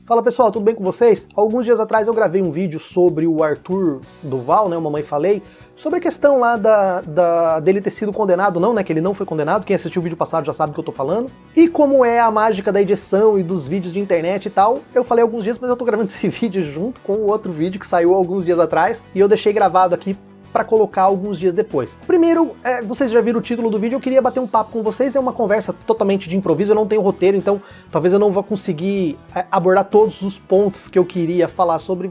Fala pessoal, tudo bem com vocês? Alguns dias atrás eu gravei um vídeo sobre o Arthur Duval, né, o Mamãe Falei, sobre a questão lá dele ter sido condenado, não, né, que ele não foi condenado, quem assistiu o vídeo passado já sabe do que eu tô falando, e como é a mágica da edição e dos vídeos de internet e tal, eu falei alguns dias, mas eu tô gravando esse vídeo junto com o outro vídeo que saiu alguns dias atrás, e eu deixei gravado aqui para colocar alguns dias depois. Primeiro, vocês já viram o título do vídeo, eu queria bater um papo com vocês, é uma conversa totalmente de improviso, eu não tenho roteiro, então talvez eu não vá conseguir abordar todos os pontos que eu queria falar sobre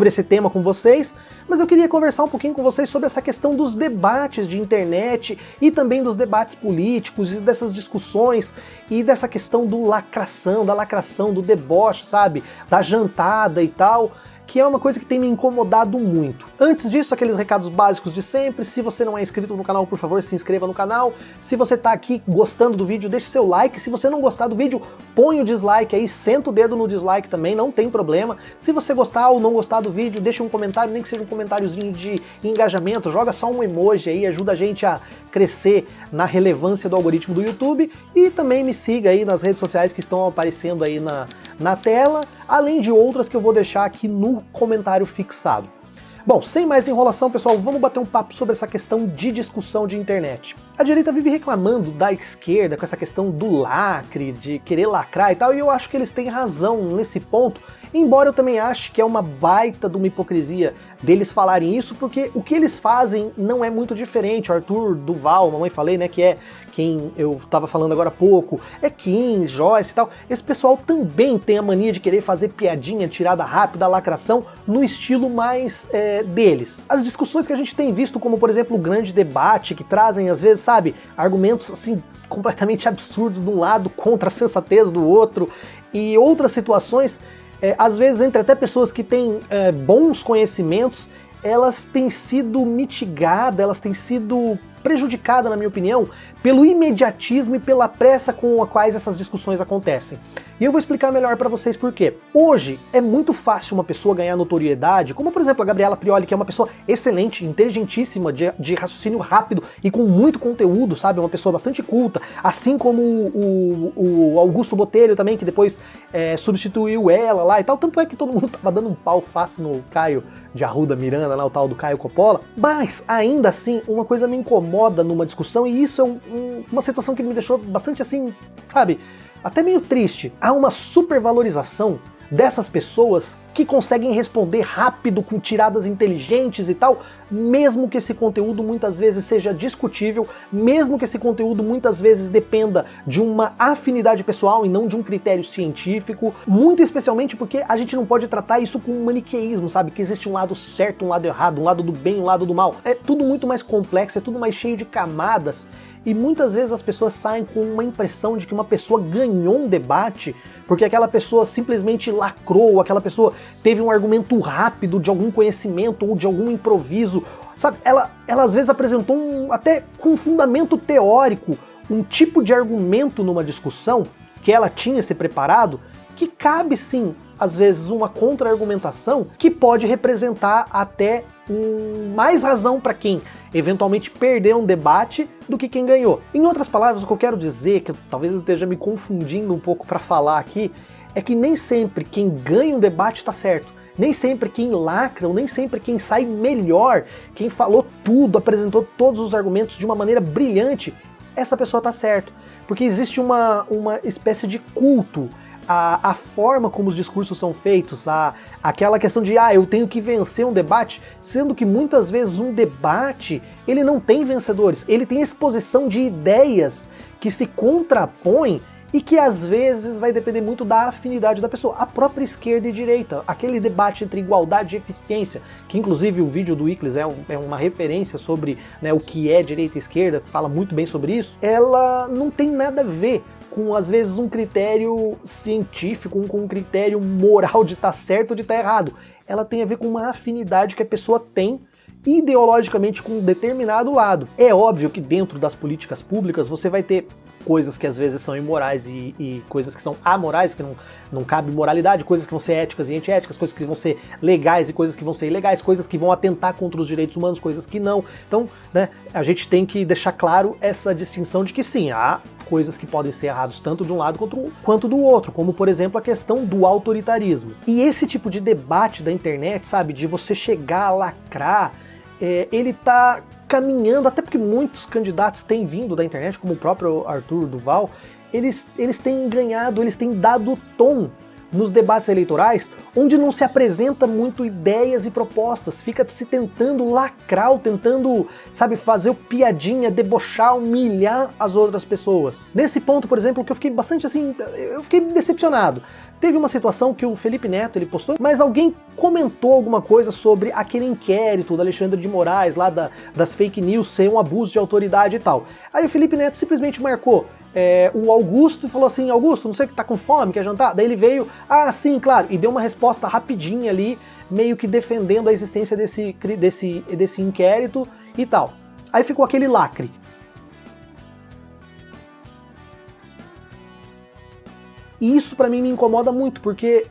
esse tema com vocês, mas eu queria conversar um pouquinho com vocês sobre essa questão dos debates de internet e também dos debates políticos e dessas discussões e dessa questão da lacração, do deboche, sabe? Da jantada e tal, que é uma coisa que tem me incomodado muito. Antes disso, aqueles recados básicos de sempre. Se você não é inscrito no canal, por favor, se inscreva no canal. Se você tá aqui gostando do vídeo, deixe seu like. Se você não gostar do vídeo, põe o dislike aí, senta o dedo no dislike também, não tem problema. Se você gostar ou não gostar do vídeo, deixa um comentário, nem que seja um comentáriozinho de engajamento, joga só um emoji aí, ajuda a gente a crescer na relevância do algoritmo do YouTube. E também me siga aí nas redes sociais que estão aparecendo aí na tela, além de outras que eu vou deixar aqui no comentário fixado. Bom, sem mais enrolação, pessoal, vamos bater um papo sobre essa questão de discussão de internet. A direita vive reclamando da esquerda com essa questão do lacre, de querer lacrar e tal, e eu acho que eles têm razão nesse ponto, embora eu também ache que é uma baita de uma hipocrisia deles falarem isso, porque o que eles fazem não é muito diferente. O Arthur Duval, Mamãe Falei, né, que é quem eu tava falando agora há pouco, é Kim, Joyce e tal, esse pessoal também tem a mania de querer fazer piadinha, tirada rápida, lacração, no estilo mais deles. As discussões que a gente tem visto, como por exemplo o grande debate, que trazem às vezes, sabe, argumentos assim completamente absurdos de um lado contra a sensatez do outro, e outras situações, às vezes entre até pessoas que têm bons conhecimentos, elas têm sido mitigadas, elas têm sido prejudicadas, na minha opinião, pelo imediatismo e pela pressa com a quais essas discussões acontecem. E eu vou explicar melhor pra vocês por quê. Hoje é muito fácil uma pessoa ganhar notoriedade, como por exemplo a Gabriela Prioli, que é uma pessoa excelente, inteligentíssima, de raciocínio rápido e com muito conteúdo, sabe? Uma pessoa bastante culta, assim como o Augusto Botelho também, que depois substituiu ela lá e tal. Tanto é que todo mundo tava dando um pau fácil no Caio de Arruda Miranda, lá, o tal do Caio Coppola. Mas, ainda assim, uma coisa me incomoda numa discussão, e isso é uma situação que me deixou bastante assim, sabe, até meio triste. Há uma supervalorização dessas pessoas que conseguem responder rápido, com tiradas inteligentes e tal, mesmo que esse conteúdo muitas vezes seja discutível, mesmo que esse conteúdo muitas vezes dependa de uma afinidade pessoal e não de um critério científico, muito especialmente porque a gente não pode tratar isso com um maniqueísmo, sabe? Que existe um lado certo, um lado errado, um lado do bem, um lado do mal. É tudo muito mais complexo, é tudo mais cheio de camadas, e muitas vezes as pessoas saem com uma impressão de que uma pessoa ganhou um debate porque aquela pessoa simplesmente lacrou, aquela pessoa teve um argumento rápido de algum conhecimento ou de algum improviso, sabe? Ela às vezes apresentou até com fundamento teórico, um tipo de argumento numa discussão que ela tinha se preparado, que cabe sim, às vezes, uma contra-argumentação que pode representar até mais razão para quem eventualmente perdeu um debate do que quem ganhou. Em outras palavras, o que eu quero dizer, que talvez eu esteja me confundindo um pouco para falar aqui, é que nem sempre quem ganha um debate está certo. Nem sempre quem lacra, ou nem sempre quem sai melhor, quem falou tudo, apresentou todos os argumentos de uma maneira brilhante, essa pessoa está certo. Porque existe uma espécie de culto a forma como os discursos são feitos, aquela questão de eu tenho que vencer um debate, sendo que muitas vezes um debate ele não tem vencedores, ele tem exposição de ideias que se contrapõem e que às vezes vai depender muito da afinidade da pessoa. A própria esquerda e direita, aquele debate entre igualdade e eficiência, que inclusive o vídeo do Icles é uma referência sobre, né, o que é direita e esquerda, fala muito bem sobre isso, ela não tem nada a ver com, às vezes, um critério científico, com um critério moral de estar certo ou de estar errado. Ela tem a ver com uma afinidade que a pessoa tem ideologicamente com um determinado lado. É óbvio que dentro das políticas públicas você vai ter coisas que às vezes são imorais e coisas que são amorais, que não cabe moralidade, coisas que vão ser éticas e antiéticas, coisas que vão ser legais e coisas que vão ser ilegais, coisas que vão atentar contra os direitos humanos, coisas que não. Então, né, a gente tem que deixar claro essa distinção de que sim, há coisas que podem ser erradas tanto de um lado quanto do outro, como por exemplo a questão do autoritarismo. E esse tipo de debate da internet, sabe, de você chegar a lacrar, ele tá caminhando, até porque muitos candidatos têm vindo da internet, como o próprio Arthur Duval, eles têm ganhado, eles têm dado tom nos debates eleitorais, onde não se apresenta muito ideias e propostas, fica se tentando lacrar, tentando, sabe, fazer piadinha, debochar, humilhar as outras pessoas. Nesse ponto, por exemplo, que eu fiquei bastante assim, eu fiquei decepcionado. Teve uma situação que o Felipe Neto, ele postou, mas alguém comentou alguma coisa sobre aquele inquérito do Alexandre de Moraes, lá das fake news, ser um abuso de autoridade e tal. Aí o Felipe Neto simplesmente marcou o Augusto e falou assim: Augusto, não sei o que, tá com fome, quer jantar? Daí ele veio, ah, sim, claro, e deu uma resposta rapidinha ali, meio que defendendo a existência desse inquérito e tal. Aí ficou aquele lacre. E isso pra mim me incomoda muito, porque,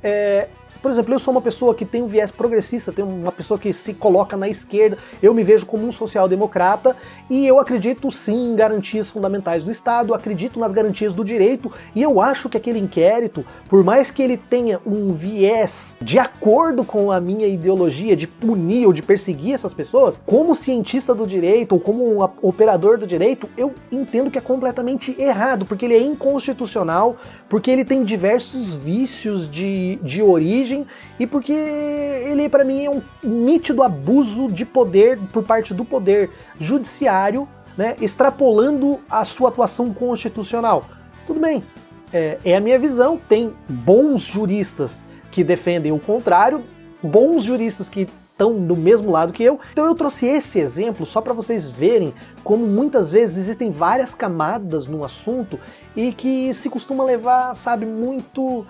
por exemplo, eu sou uma pessoa que tem um viés progressista, tenho uma pessoa que se coloca na esquerda, eu me vejo como um social-democrata e eu acredito sim em garantias fundamentais do Estado, acredito nas garantias do direito e eu acho que aquele inquérito, por mais que ele tenha um viés de acordo com a minha ideologia de punir ou de perseguir essas pessoas, como cientista do direito ou como um operador do direito, eu entendo que é completamente errado, porque ele é inconstitucional, porque ele tem diversos vícios de origem e porque ele, para mim, é um nítido abuso de poder por parte do poder judiciário, né, extrapolando a sua atuação constitucional. Tudo bem, é a minha visão, tem bons juristas que defendem o contrário, bons juristas que estão do mesmo lado que eu. Então eu trouxe esse exemplo só para vocês verem como muitas vezes existem várias camadas no assunto e que se costuma levar, sabe, muito...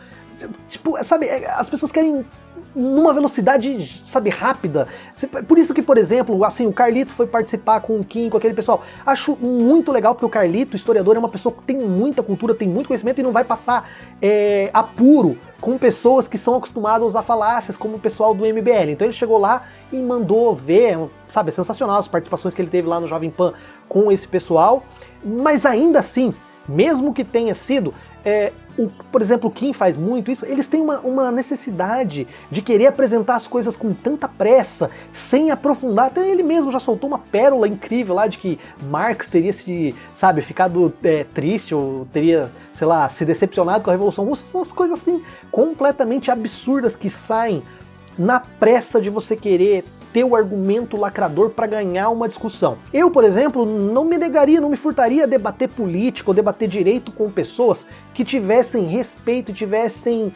Tipo, sabe, as pessoas querem numa velocidade, sabe, rápida. Por isso que, por exemplo, assim, o Carlito foi participar com o Kim, com aquele pessoal. Acho muito legal porque o Carlito, historiador, é uma pessoa que tem muita cultura, tem muito conhecimento e não vai passar apuro com pessoas que são acostumadas a falácias, como o pessoal do MBL. Então ele chegou lá e mandou ver, sabe, é sensacional as participações que ele teve lá no Jovem Pan com esse pessoal. Mas ainda assim, mesmo que tenha sido... por exemplo, o Kim faz muito isso, eles têm uma necessidade de querer apresentar as coisas com tanta pressa, sem aprofundar. Até ele mesmo já soltou uma pérola incrível lá de que Marx teria ficado triste, ou teria, sei lá, se decepcionado com a Revolução Russa. São as coisas assim, completamente absurdas que saem na pressa de você querer ter o argumento lacrador para ganhar uma discussão. Eu, por exemplo, não me negaria, não me furtaria a debater política ou debater direito com pessoas que tivessem respeito, tivessem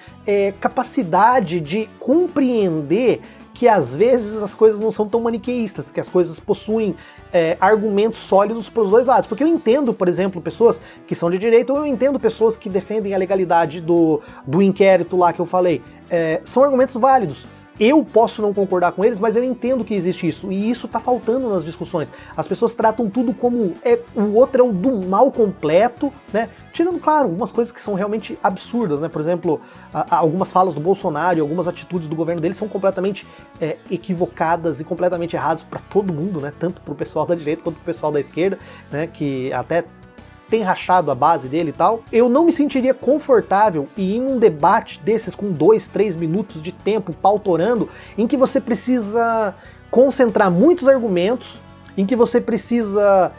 capacidade de compreender que às vezes as coisas não são tão maniqueístas, que as coisas possuem argumentos sólidos para os dois lados. Porque eu entendo, por exemplo, pessoas que são de direita, ou eu entendo pessoas que defendem a legalidade do inquérito lá que eu falei. São argumentos válidos. Eu posso não concordar com eles, mas eu entendo que existe isso, e isso tá faltando nas discussões. As pessoas tratam tudo como o outro é o do mal completo, né? Tirando, claro, algumas coisas que são realmente absurdas, né? Por exemplo, algumas falas do Bolsonaro e algumas atitudes do governo dele são completamente equivocadas e completamente erradas para todo mundo, né? Tanto pro pessoal da direita quanto pro pessoal da esquerda, né? Que até tem rachado a base dele e tal. Eu não me sentiria confortável em um debate desses com 2, 3 minutos de tempo pautorando, em que você precisa concentrar muitos argumentos, em que você precisa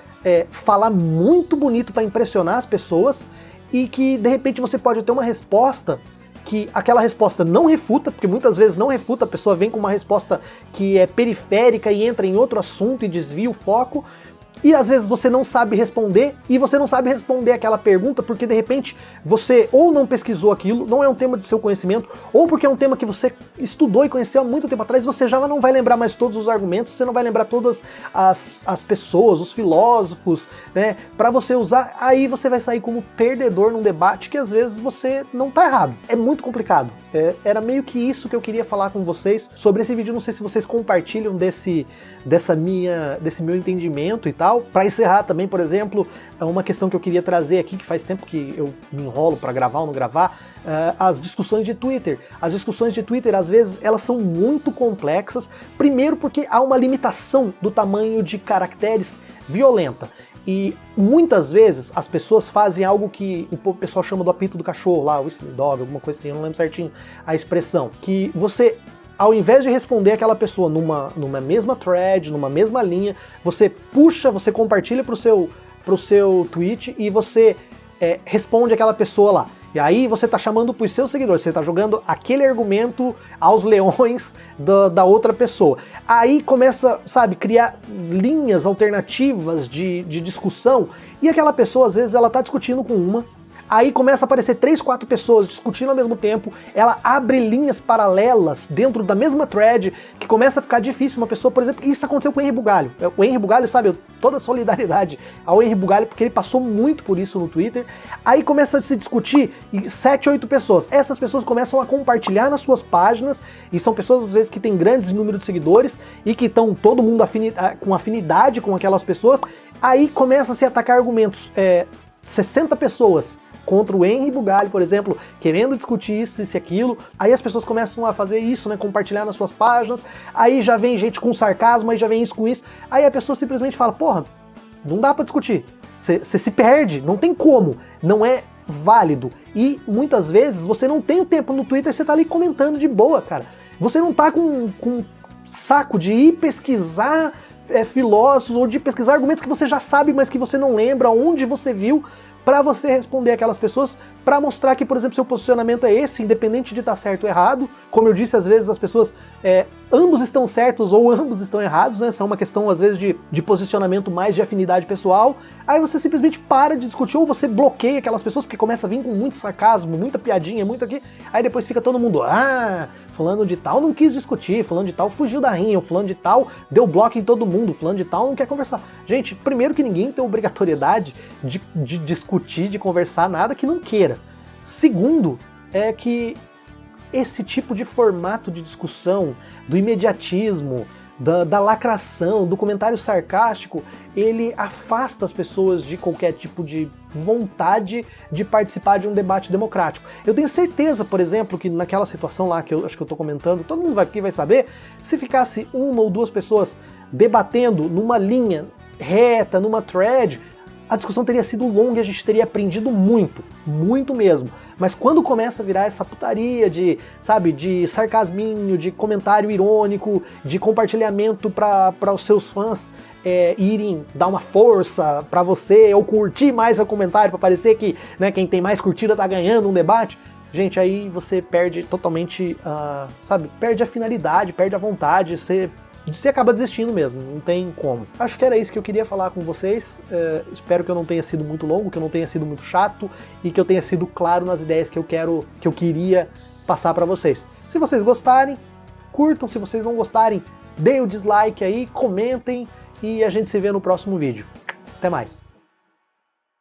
falar muito bonito para impressionar as pessoas e que de repente você pode ter uma resposta que aquela resposta não refuta, porque muitas vezes não refuta, a pessoa vem com uma resposta que é periférica e entra em outro assunto e desvia o foco. E às vezes você não sabe responder, e você não sabe responder aquela pergunta porque de repente você ou não pesquisou aquilo, não é um tema de seu conhecimento, ou porque é um tema que você estudou e conheceu há muito tempo atrás, você já não vai lembrar mais todos os argumentos, você não vai lembrar todas as pessoas, os filósofos, né, pra você usar, aí você vai sair como perdedor num debate que às vezes você não tá errado. É muito complicado. Era meio que isso que eu queria falar com vocês sobre esse vídeo. Não sei se vocês compartilham desse meu entendimento e tal. tal. Para encerrar também, por exemplo, uma questão que eu queria trazer aqui, que faz tempo que eu me enrolo para gravar ou não gravar, as discussões de Twitter. As discussões de Twitter, às vezes, elas são muito complexas, primeiro porque há uma limitação do tamanho de caracteres violenta. E muitas vezes as pessoas fazem algo que o pessoal chama do apito do cachorro, lá, o whistling dog, alguma coisa assim, eu não lembro certinho a expressão, que você, ao invés de responder aquela pessoa numa mesma thread, numa mesma linha, você puxa, você compartilha pro seu tweet e você responde aquela pessoa lá. E aí você tá chamando pros seus seguidores, você tá jogando aquele argumento aos leões da outra pessoa. Aí começa, sabe, criar linhas alternativas de discussão, e aquela pessoa, às vezes, ela tá discutindo com uma, aí começa a aparecer 3, 4 pessoas discutindo ao mesmo tempo, ela abre linhas paralelas dentro da mesma thread, que começa a ficar difícil uma pessoa, por exemplo, isso aconteceu com o Henry Bugalho. O Henry Bugalho, sabe, toda a solidariedade ao Henry Bugalho, porque ele passou muito por isso no Twitter. Aí começa a se discutir, e 7, 8 pessoas. Essas pessoas começam a compartilhar nas suas páginas, e são pessoas, às vezes, que têm grandes números de seguidores, e que estão todo mundo com afinidade com aquelas pessoas. Aí começa a se atacar argumentos. 60 pessoas contra o Henry Bugalho, por exemplo, querendo discutir isso e aquilo, aí as pessoas começam a fazer isso, né, compartilhar nas suas páginas, aí já vem gente com sarcasmo, aí já vem isso com isso, aí a pessoa simplesmente fala, porra, não dá pra discutir, você se perde, não tem como, não é válido, e muitas vezes você não tem o tempo no Twitter, você tá ali comentando de boa, cara, você não tá com saco de ir pesquisar filósofos, ou de pesquisar argumentos que você já sabe, mas que você não lembra, onde você viu, para você responder aquelas pessoas, para mostrar que, por exemplo, seu posicionamento é esse, independente de estar certo ou errado. Como eu disse, às vezes as pessoas, ambos estão certos ou ambos estão errados, né? São uma questão, às vezes, de posicionamento mais de afinidade pessoal. Aí você simplesmente para de discutir, ou você bloqueia aquelas pessoas, porque começa a vir com muito sarcasmo, muita piadinha, muito aqui. Aí depois fica todo mundo, fulano de tal não quis discutir, fulano de tal fugiu da rinha, fulano de tal deu bloco em todo mundo, fulano de tal não quer conversar. Gente, primeiro que ninguém tem obrigatoriedade de discutir, de conversar nada que não queira. Segundo, é que esse tipo de formato de discussão, do imediatismo, da lacração, do comentário sarcástico, ele afasta as pessoas de qualquer tipo de vontade de participar de um debate democrático. Eu tenho certeza, por exemplo, que naquela situação lá que eu acho que eu tô comentando, todo mundo aqui vai saber, se ficasse uma ou duas pessoas debatendo numa linha reta, numa thread, a discussão teria sido longa e a gente teria aprendido muito, muito mesmo. Mas quando começa a virar essa putaria de, sabe, de sarcasminho, de comentário irônico, de compartilhamento para os seus fãs irem dar uma força para você, ou curtir mais o comentário para parecer que, né, quem tem mais curtida tá ganhando um debate, gente, aí você perde totalmente, sabe, perde a finalidade, perde a vontade, você acaba desistindo mesmo, não tem como. Acho que era isso que eu queria falar com vocês, espero que eu não tenha sido muito longo, que eu não tenha sido muito chato e que eu tenha sido claro nas ideias que eu queria passar pra vocês. Se vocês gostarem, curtam, se vocês não gostarem, deem o dislike aí, comentem e a gente se vê no próximo vídeo. Até mais!